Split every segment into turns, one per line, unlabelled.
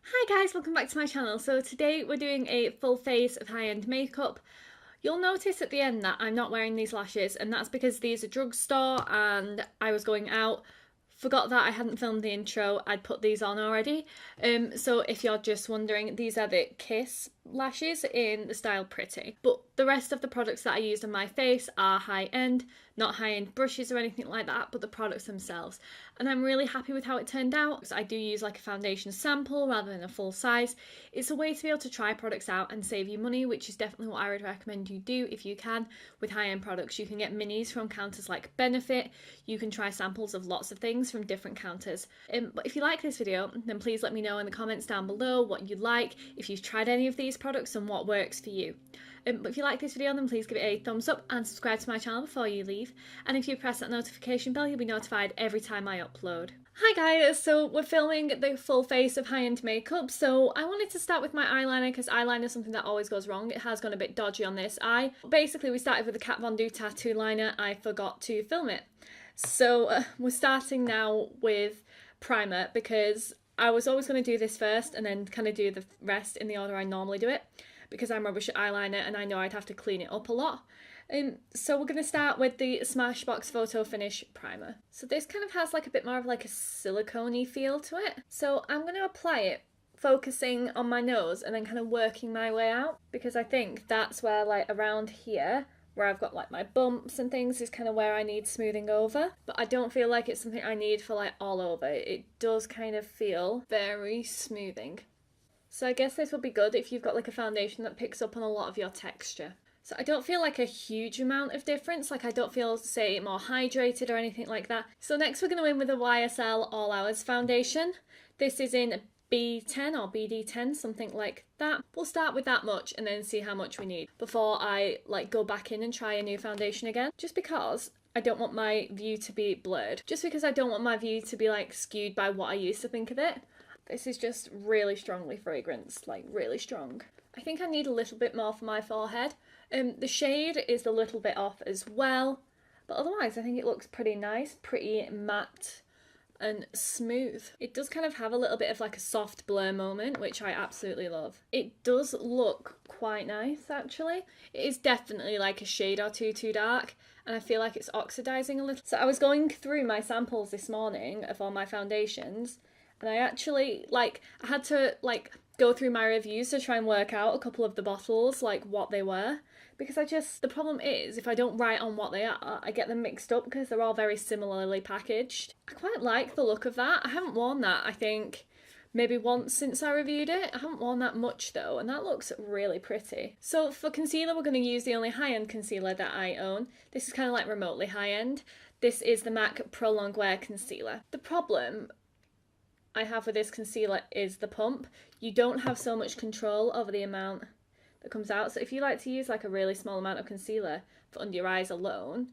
Hi guys, welcome back to my channel. So today we're doing a full face of high-end makeup. You'll notice at the end that I'm not wearing these lashes, and that's because these are drugstore and I was going out. Forgot that I hadn't filmed the intro, I'd put these on already. So if you're just wondering, these are the Kiss lashes in the style Pretty. But the rest of the products that I used on my face are high-end, not high-end brushes or anything like that, but the products themselves. And I'm really happy with how it turned out. So I do use like a foundation sample rather than a full size. It's a way to be able to try products out and save you money, which is definitely what I would recommend you do if you can with high-end products. You can get minis from counters like Benefit. You can try samples of lots of things from different counters. But if you like this video, then please let me know in the comments down below what you like, if you've tried any of these products and what works for you. But if you like this video, then please give it a thumbs up and subscribe to my channel before you leave. And if you press that notification bell, you'll be notified every time I upload. Hi guys, so we're filming the full face of high-end makeup, so I wanted to start with my eyeliner because eyeliner is something that always goes wrong. It has gone a bit dodgy on this eye. Basically, we started with the Kat Von D tattoo liner. I forgot to film it. So we're starting now with primer because I was always going to do this first and then kind of do the rest in the order I normally do it, because I'm rubbish at eyeliner and I know I'd have to clean it up a lot. So we're going to start with the Smashbox Photo Finish Primer. So this kind of has like a bit more of like a silicone-y feel to it. So I'm going to apply it focusing on my nose and then kind of working my way out, because I think that's where, like, around here where I've got like my bumps and things is kind of where I need smoothing over. But I don't feel like it's something I need for like all over. It does kind of feel very smoothing. So I guess this will be good if you've got like a foundation that picks up on a lot of your texture. So I don't feel like a huge amount of difference, like I don't feel, say, more hydrated or anything like that. So next we're going to go in with a YSL All Hours foundation. This is in B10 or BD10, something like that. We'll start with that much and then see how much we need before I like go back in and try a new foundation again, just because I don't want my view to be blurred, just because I don't want my view to be like skewed by what I used to think of it. This is just really strongly fragranced, like really strong. I think I need a little bit more for my forehead. The shade is a little bit off as well, but otherwise I think it looks pretty nice, pretty matte and smooth. It does kind of have a little bit of like a soft blur moment, which I absolutely love. It does look quite nice actually. It is definitely like a shade or two too dark, and I feel like it's oxidizing a little. So I was going through my samples this morning of all my foundations, and I actually, like, I had to, like, go through my reviews to try and work out a couple of the bottles, like, what they were. Because the problem is, if I don't write on what they are, I get them mixed up because they're all very similarly packaged. I quite like the look of that. I haven't worn that, I think, maybe once since I reviewed it. I haven't worn that much, though, and that looks really pretty. So for concealer, we're going to use the only high-end concealer that I own. This is kind of like remotely high-end. This is the MAC Pro Longwear Concealer. The problem I have with this concealer is the pump. You don't have so much control over the amount that comes out. So if you like to use like a really small amount of concealer for under your eyes alone,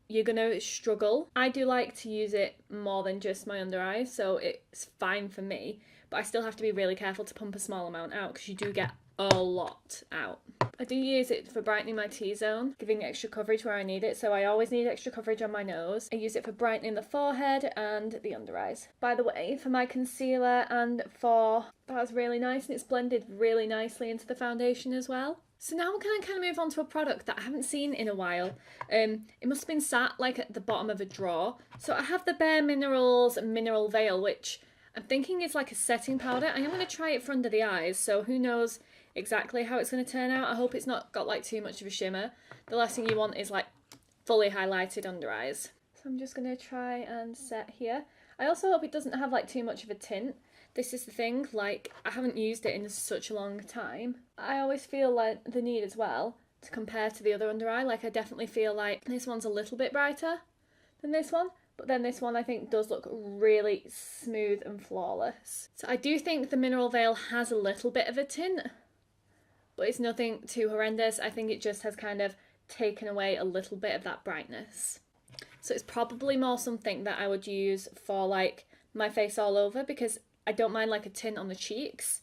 you're gonna struggle. I do like to use it more than just my under eyes, so it's fine for me, but I still have to be really careful to pump a small amount out because you do get a lot out. I do use it for brightening my T-zone, giving extra coverage where I need it, so I always need extra coverage on my nose. I use it for brightening the forehead and the under eyes. By the way, for my concealer and for... That's really nice, and it's blended really nicely into the foundation as well. So now we're going to kind of move on to a product that I haven't seen in a while. It must have been sat like at the bottom of a drawer. So I have the Bare Minerals Mineral Veil, which I'm thinking is like a setting powder. I am going to try it for under the eyes, so who knows exactly how it's going to turn out. I hope it's not got like too much of a shimmer. The last thing you want is like fully highlighted under eyes. So I'm just going to try and set here. I also hope it doesn't have like too much of a tint. This is the thing, like, I haven't used it in such a long time. I always feel like the need as well to compare to the other under eye. Like, I definitely feel like this one's a little bit brighter than this one, but then this one I think does look really smooth and flawless. So I do think the Mineral Veil has a little bit of a tint, but it's nothing too horrendous. I think it just has kind of taken away a little bit of that brightness. So it's probably more something that I would use for like my face all over, because I don't mind like a tint on the cheeks.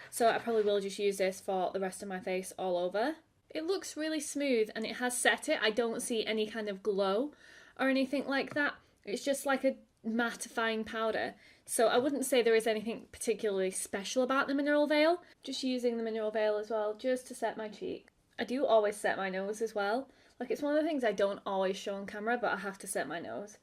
So I probably will just use this for the rest of my face all over. It looks really smooth and it has set it. I don't see any kind of glow or anything like that. It's just like a mattifying powder. So I wouldn't say there is anything particularly special about the Mineral Veil. Just using the Mineral Veil as well, just to set my cheek. I do always set my nose as well. Like, it's one of the things I don't always show on camera, but I have to set my nose.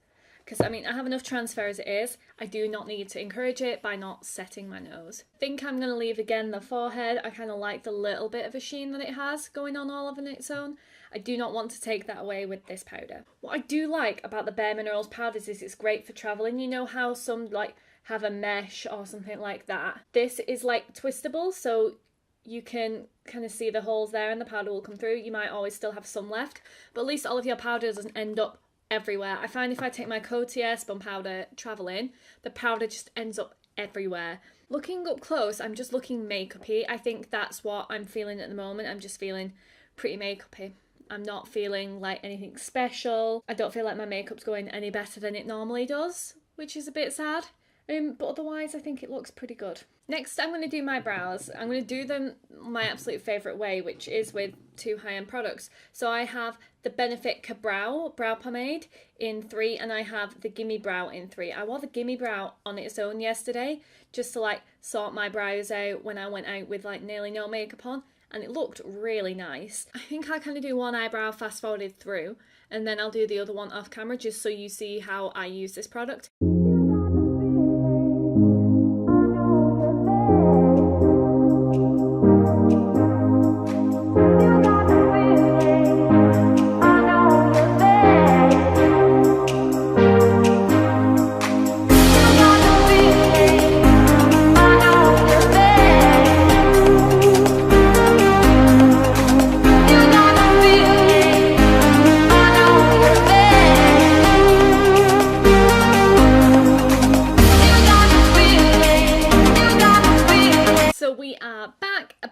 Because, I mean, I have enough transfer as it is. I do not need to encourage it by not setting my nose. I think I'm going to leave, again, the forehead. I kind of like the little bit of a sheen that it has going on all of its own. I do not want to take that away with this powder. What I do like about the Bare Minerals powders is it's great for travelling. You know how some, like, have a mesh or something like that? This is, like, twistable, so you can kind of see the holes there and the powder will come through. You might always still have some left, but at least all of your powder doesn't end up everywhere. I find if I take my Cotier spun powder travelling, the powder just ends up everywhere. Looking up close, I'm just looking makeup-y. I think that's what I'm feeling at the moment. I'm just feeling pretty makeup-y. I'm not feeling like anything special. I don't feel like my makeup's going any better than it normally does, which is a bit sad. But otherwise, I think it looks pretty good. Next, I'm going to do my brows. I'm going to do them my absolute favourite way, which is with two high-end products. So I have the Benefit Ka-Brow Brow Pomade in 3, and I have the Gimme Brow in 3. I wore the Gimme Brow on its own yesterday, just to like sort my brows out when I went out with like nearly no makeup on, and it looked really nice. I think I kind of do one eyebrow fast-forwarded through, and then I'll do the other one off camera, just so you see how I use this product.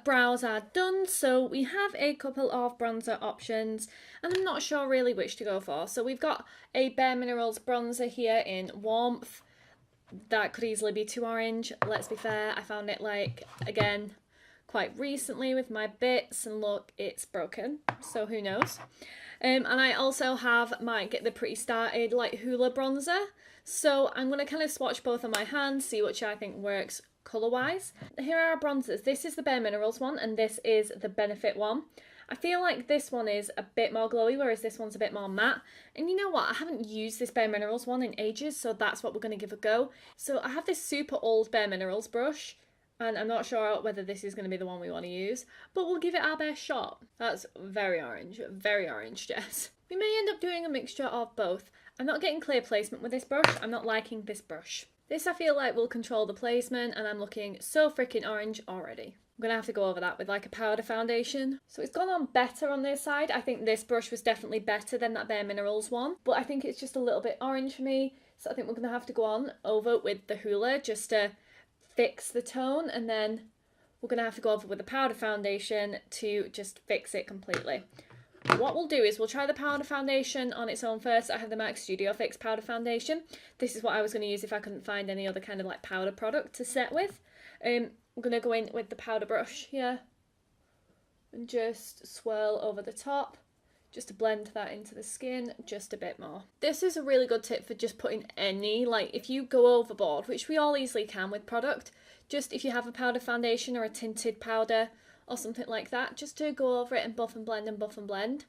Brows are done, so we have a couple of bronzer options, and I'm not sure really which to go for. So we've got a Bare Minerals bronzer here in Warmth. That could easily be too orange, let's be fair. I found it, like, again, quite recently with my bits, and look, it's broken, so who knows. And I also have my Get the Pretty Started Light Hoola bronzer. So I'm going to kind of swatch both on my hands, see which I think works colour-wise. Here are our bronzers. This is the Bare Minerals one, and this is the Benefit one. I feel like this one is a bit more glowy, whereas this one's a bit more matte. And you know what? I haven't used this Bare Minerals one in ages, so that's what we're going to give a go. So I have this super old Bare Minerals brush, and I'm not sure whether this is going to be the one we want to use, but we'll give it our best shot. That's very orange, Jess. We may end up doing a mixture of both. I'm not getting clear placement with this brush. I'm not liking this brush. This I feel like will control the placement, and I'm looking so freaking orange already. I'm going to have to go over that with like a powder foundation. So it's gone on better on this side. I think this brush was definitely better than that Bare Minerals one, but I think it's just a little bit orange for me. So I think we're going to have to go on over with the Hoola just to fix the tone, and then we're going to have to go over with the powder foundation to just fix it completely. What we'll do is we'll try the powder foundation on its own first. I have the MAC Studio Fix powder foundation. This is what I was going to use if I couldn't find any other kind of like powder product to set with. I'm going to go in with the powder brush here and just swirl over the top, just to blend that into the skin just a bit more. This is a really good tip for just putting any, like if you go overboard, which we all easily can with product, just if you have a powder foundation or a tinted powder or something like that, just to go over it and buff and blend,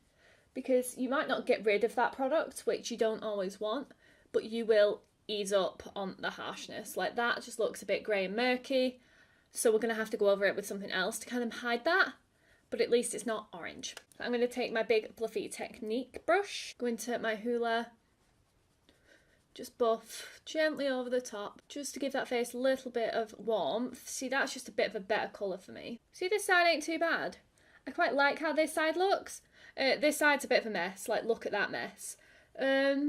because you might not get rid of that product, which you don't always want, but you will ease up on the harshness. Like that just looks a bit grey and murky, so we're going to have to go over it with something else to kind of hide that, but at least it's not orange. So I'm going to take my big fluffy Technic brush, go into my Hoola, just buff gently over the top, just to give that face a little bit of warmth. See, that's just a bit of a better colour for me. See, this side ain't too bad. I quite like how this side looks. This side's a bit of a mess, like look at that mess. But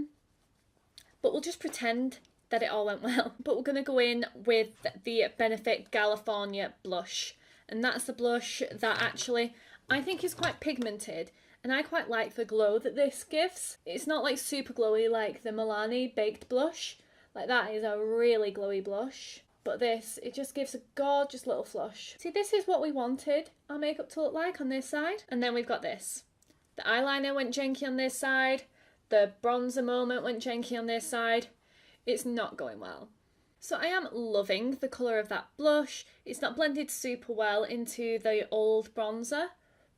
we'll just pretend that it all went well. But we're going to go in with the Benefit California blush. And that's the blush that actually I think is quite pigmented. And I quite like the glow that this gives. It's not like super glowy like the Milani Baked Blush. Like that is a really glowy blush. But this, it just gives a gorgeous little flush. See, this is what we wanted our makeup to look like on this side. And then we've got this. The eyeliner went janky on this side. The bronzer moment went janky on this side. It's not going well. So I am loving the colour of that blush. It's not blended super well into the old bronzer,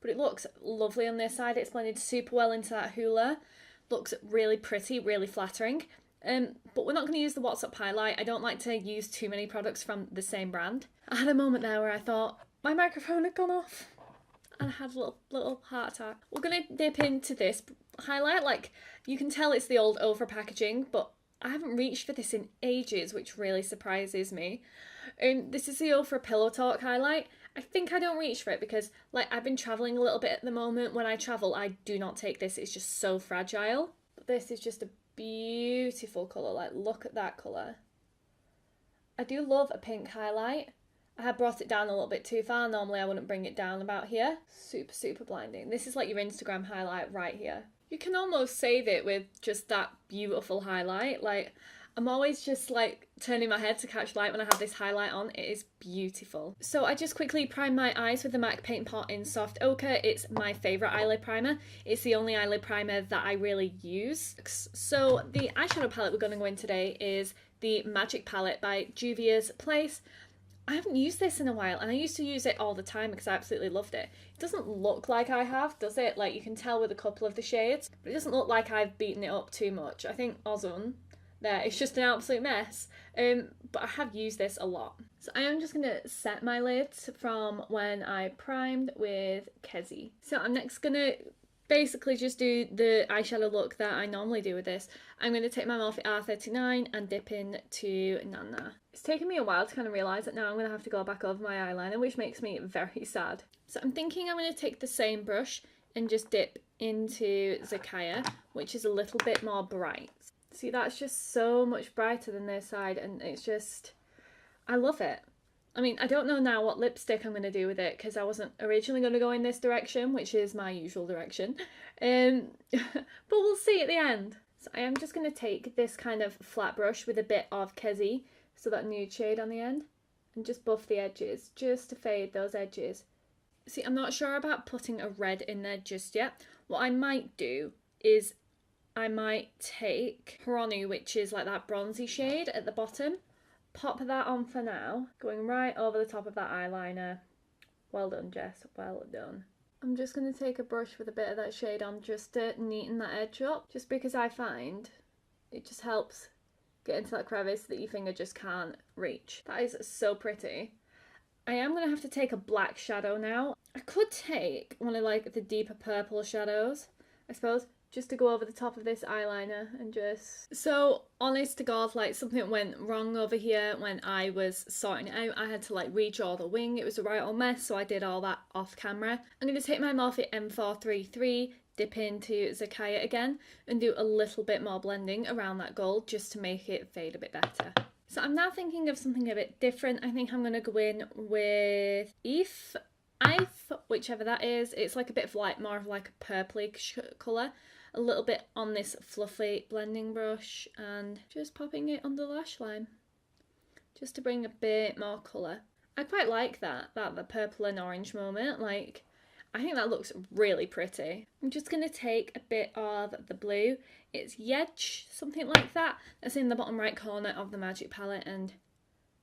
but it looks lovely on this side. It's blended super well into that Hoola. Looks really pretty, really flattering. But we're not going to use the What's Up highlight. I don't like to use too many products from the same brand. I had a moment there where I thought my microphone had gone off and I had a little heart attack. We're going to dip into this highlight. Like, you can tell it's the old over packaging, but I haven't reached for this in ages, which really surprises me. This is the Ofra Pillow Talk highlight. I think I don't reach for it because, like, I've been travelling a little bit at the moment. When I travel, I do not take this. It's just so fragile. But this is just a beautiful colour. Like, look at that colour. I do love a pink highlight. I had brought it down a little bit too far. Normally I wouldn't bring it down about here. Super, super blinding. This is like your Instagram highlight right here. You can almost save it with just that beautiful highlight. Like, I'm always just like turning my head to catch light when I have this highlight on. It is beautiful. So I just quickly primed my eyes with the MAC Paint Pot in Soft Ochre. It's my favourite eyelid primer. It's the only eyelid primer that I really use. So the eyeshadow palette we're going to go in today is the Magic Palette by Juvia's Place. I haven't used this in a while, and I used to use it all the time because I absolutely loved it. It doesn't look like I have, does it? Like, you can tell with a couple of the shades, but it doesn't look like I've beaten it up too much. I think Ozone, there, it's just an absolute mess. But I have used this a lot. So I am just going to set my lids from when I primed with Kezi. So I'm next going to basically just do the eyeshadow look that I normally do with this. I'm going to take my Morphe R39 and dip into Nana. It's taken me a while to kind of realise that now I'm going to have to go back over my eyeliner, which makes me very sad. So I'm thinking I'm going to take the same brush and just dip into Zakaya, which is a little bit more bright. See, that's just so much brighter than this side, and it's just, I love it. I mean, I don't know now what lipstick I'm going to do with it because I wasn't originally going to go in this direction, which is my usual direction. But we'll see at the end. So I am just going to take this kind of flat brush with a bit of Kezi, so that nude shade on the end, and just buff the edges, just to fade those edges. See, I'm not sure about putting a red in there just yet. What I might do is I might take Hironu, which is like that bronzy shade at the bottom, pop that on for now, going right over the top of that eyeliner. Well done, Jess, well done. I'm just going to take a brush with a bit of that shade on just to neaten that edge up, just because I find it just helps get into that crevice that your finger just can't reach. That is so pretty. I am going to have to take a black shadow now. I could take one of like the deeper purple shadows, I suppose, just to go over the top of this eyeliner and just... So, honest to God, like something went wrong over here when I was sorting it out. I had to like redraw the wing. It was a right old mess, so I did all that off camera. I'm going to take my Morphe M433, dip into Zakaya again, and do a little bit more blending around that gold just to make it fade a bit better. So I'm now thinking of something a bit different. I think I'm going to go in with If, whichever that is. It's like a bit of like, more of like a purpley colour. A little bit on this fluffy blending brush and just popping it under the lash line. Just to bring a bit more colour. I quite like that the purple and orange moment, like, I think that looks really pretty. I'm just going to take a bit of the blue. It's Yedge, something like that. That's in the bottom right corner of the Magic Palette, and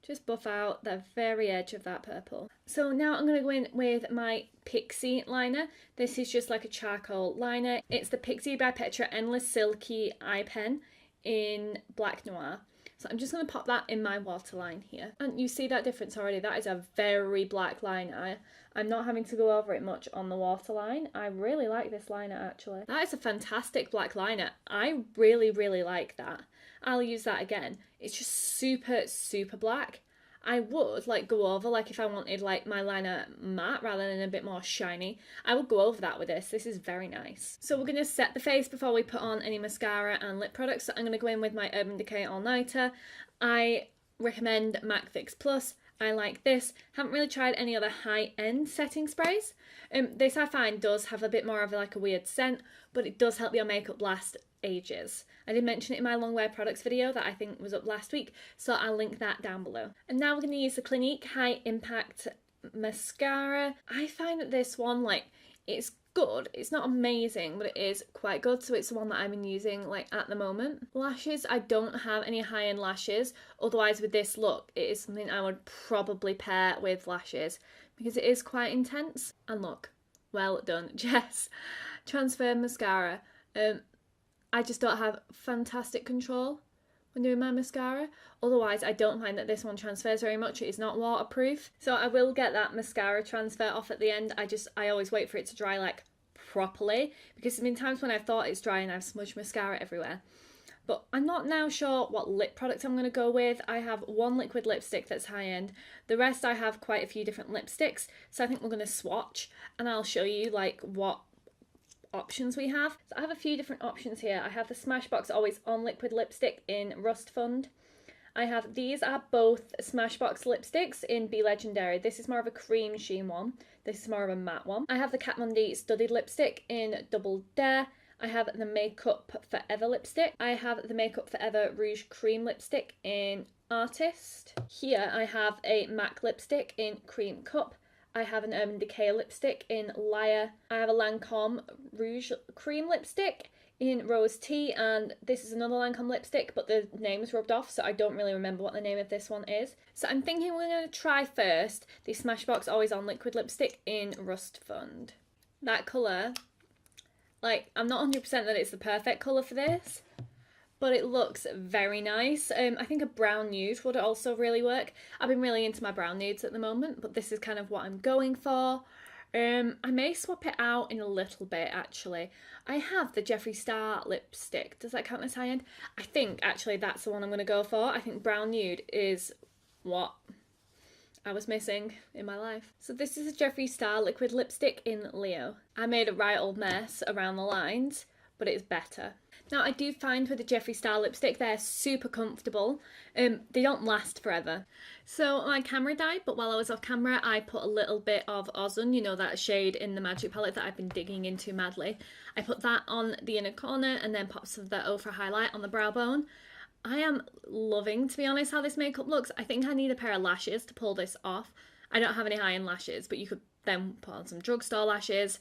just buff out the very edge of that purple. So now I'm going to go in with my Pixie liner. This is just like a charcoal liner. It's the Pixie by Petra Endless Silky Eye Pen in Black Noir. So I'm just going to pop that in my waterline here. And you see that difference already? That is a very black liner. I'm not having to go over it much on the waterline. I really like this liner actually. That is a fantastic black liner. I really, really like that. I'll use that again. It's just super, super black. I would like go over, like if I wanted like my liner matte rather than a bit more shiny, I would go over that with this. This is very nice. So we're going to set the face before we put on any mascara and lip products. So I'm going to go in with my Urban Decay All Nighter. I recommend MAC Fix Plus. I like this. Haven't really tried any other high-end setting sprays. This I find does have a bit more of like a weird scent, but it does help your makeup last ages. I did mention it in my long wear products video that I think was up last week, so I'll link that down below. And now we're going to use the Clinique High Impact Mascara. I find that this one, like, it's good. It's not amazing, but it is quite good. So it's the one that I've been using like at the moment. Lashes, I don't have any high-end lashes. Otherwise, with this look, it is something I would probably pair with lashes because it is quite intense. And look, well done, Jess. Transfer mascara. I just don't have fantastic control when doing my mascara. Otherwise, I don't find that this one transfers very much. It is not waterproof. So I will get that mascara transfer off at the end. I always wait for it to dry like properly because there's been times when I've thought it's dry and I've smudged mascara everywhere. But I'm not now sure what lip product I'm going to go with. I have one liquid lipstick that's high end. The rest I have quite a few different lipsticks. So I think we're going to swatch and I'll show you like what options we have. So I have a few different options here. I have the Smashbox Always On liquid lipstick in Rust Fund. These are both Smashbox lipsticks in Be Legendary. This is more of a cream sheen one. This is more of a matte one. I have the Kat Von D studded lipstick in Double Dare. I have the Makeup Forever lipstick. I have the Makeup Forever Rouge Cream lipstick in Artist. Here I have a MAC lipstick in Cream Cup. I have an Urban Decay lipstick in Liar. I have a Lancome Rouge Cream lipstick in Rose Tea, and this is another Lancome lipstick, but the name is rubbed off, so I don't really remember what the name of this one is. So I'm thinking we're going to try first the Smashbox Always On liquid lipstick in Rust Fund. That colour, like, I'm not 100% that it's the perfect colour for this, but it looks very nice. I think a brown nude would also really work. I've been really into my brown nudes at the moment, but this is kind of what I'm going for. I may swap it out in a little bit, actually. I have the Jeffree Star lipstick. Does that count as high-end? I think, actually, that's the one I'm going to go for. I think brown nude is what I was missing in my life. So this is a Jeffree Star liquid lipstick in Leo. I made a right old mess around the lines, but it's better. Now, I do find with the Jeffree Star lipstick, they're super comfortable. They don't last forever. So my camera died, but while I was off camera, I put a little bit of Ozone, you know, that shade in the Magic palette that I've been digging into madly. I put that on the inner corner and then pops of the Ofra highlight on the brow bone. I am loving, to be honest, how this makeup looks. I think I need a pair of lashes to pull this off. I don't have any high-end lashes, but you could then put on some drugstore lashes.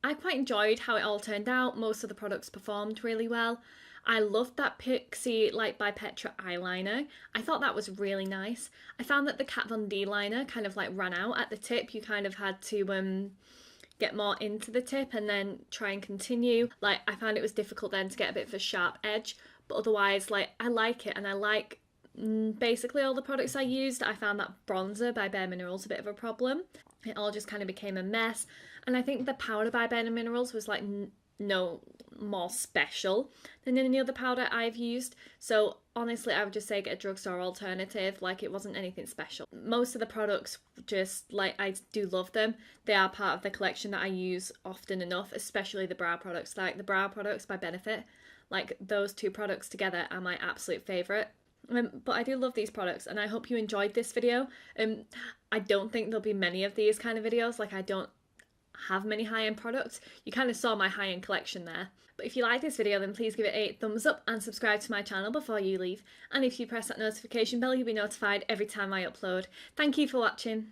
I quite enjoyed how it all turned out. Most of the products performed really well. I loved that Pixie Light by Petra eyeliner. I thought that was really nice. I found that the Kat Von D liner kind of like ran out at the tip. You kind of had to get more into the tip and then try and continue. Like, I found it was difficult then to get a bit of a sharp edge, but otherwise, like, I like it, and I like basically all the products I used. I found that bronzer by Bare Minerals a bit of a problem. It all just kind of became a mess. And I think the powder by Bare Minerals was like no more special than any other powder I've used. So honestly, I would just say get a drugstore alternative. Like, it wasn't anything special. Most of the products, just like, I do love them. They are part of the collection that I use often enough, especially the brow products. Like the brow products by Benefit, like those two products together are my absolute favourite. But I do love these products, and I hope you enjoyed this video. I don't think there'll be many of these kind of videos. Like, I don't have many high-end products. You kind of saw my high-end collection there. But if you like this video, then please give it a thumbs up and subscribe to my channel before you leave. And if you press that notification bell, you'll be notified every time I upload. Thank you for watching.